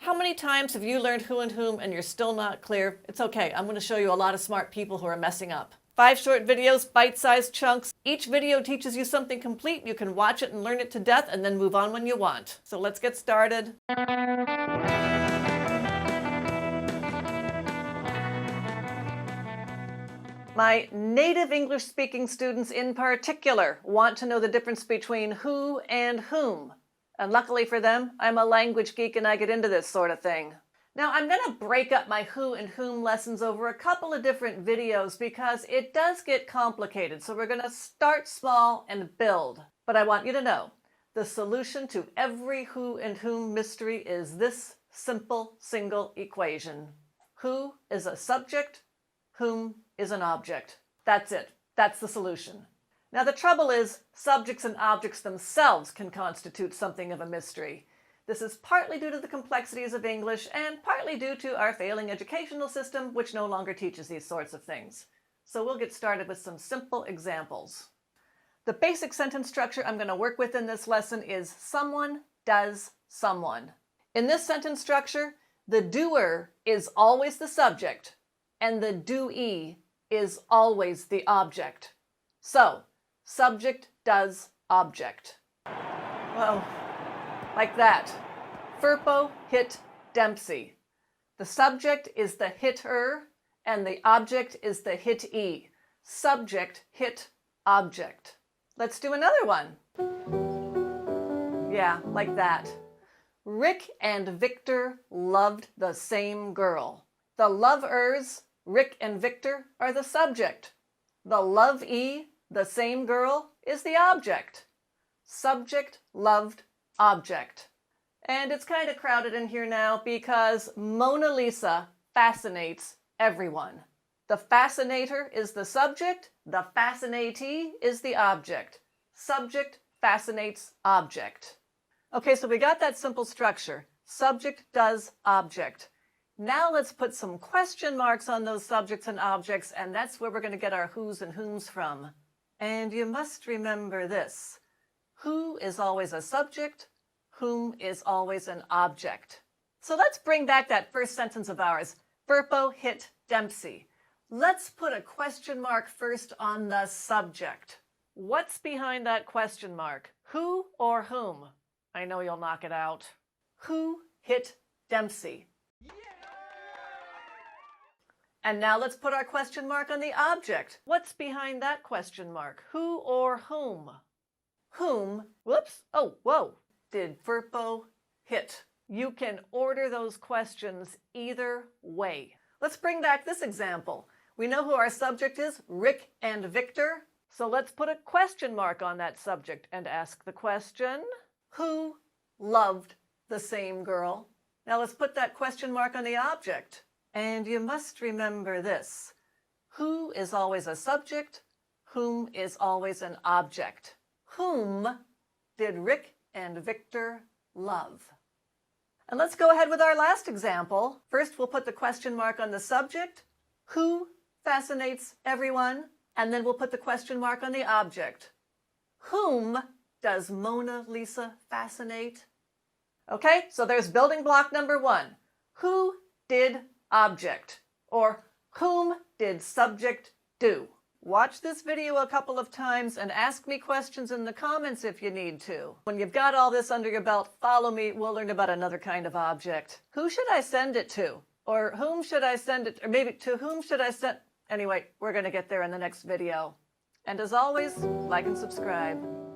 How many times have you learned who and whom and you're still not clear? It's okay, I'm going to show you a lot of smart people who are messing up. 5 short videos, bite-sized chunks. Each video teaches you something complete. You can watch it and learn it to death and then move on when you want. So let's get started. My native English-speaking students in particular want to know the difference between who and whom. And luckily for them, I'm a language geek and I get into this sort of thing. Now, I'm going to break up my who and whom lessons over a couple of different videos because it does get complicated. So we're going to start small and build. But I want you to know, the solution to every who and whom mystery is this simple single equation. Who is a subject, whom is an object. That's it. That's the solution. Now, the trouble is, subjects and objects themselves can constitute something of a mystery. This is partly due to the complexities of English and partly due to our failing educational system, which no longer teaches these sorts of things. So we'll get started with some simple examples. The basic sentence structure I'm going to work with in this lesson is someone does someone. In this sentence structure, the doer is always the subject and the doee is always the object. So, subject does object. Well, like that. Firpo hit Dempsey. The subject is the hitter and the object is the hitee. Subject hit object. Let's do another one. Yeah, like that. Rick and Victor loved the same girl. The lovers, Rick and Victor, are the subject. The lovee, the same girl, is the object. Subject loved object. And it's kind of crowded in here now because Mona Lisa fascinates everyone. The fascinator is the subject, the fascinatee is the object. Subject fascinates object. Okay, so we got that simple structure. Subject does object. Now let's put some question marks on those subjects and objects, and that's where we're going to get our who's and whom's from. And you must remember this. Who is always a subject, whom is always an object. So let's bring back that first sentence of ours. Firpo hit Dempsey. Let's put a question mark first on the subject. What's behind that question mark? Who or whom? I know you'll knock it out. Who hit Dempsey? And now let's put our question mark on the object. What's behind that question mark? Who or whom? Whom, whoops, oh, whoa, did Firpo hit? You can order those questions either way. Let's bring back this example. We know who our subject is, Rick and Victor. So let's put a question mark on that subject and ask the question, who loved the same girl? Now let's put that question mark on the object. And you must remember this. Who is always a subject, whom is always an object. Whom did Rick and Victor love? And let's go ahead with our last example. First, we'll put the question mark on the subject. Who fascinates everyone? And then we'll put the question mark on the object. Whom does Mona Lisa fascinate? Okay, so there's building block number 1. Who did object? Or whom did subject do? Watch this video a couple of times and ask me questions in the comments if you need to. When you've got all this under your belt, follow me. We'll learn about another kind of object. Who should I send it to? Or whom should I send it? Or maybe to whom should I send? Anyway, we're going to get there in the next video. And as always, like and subscribe.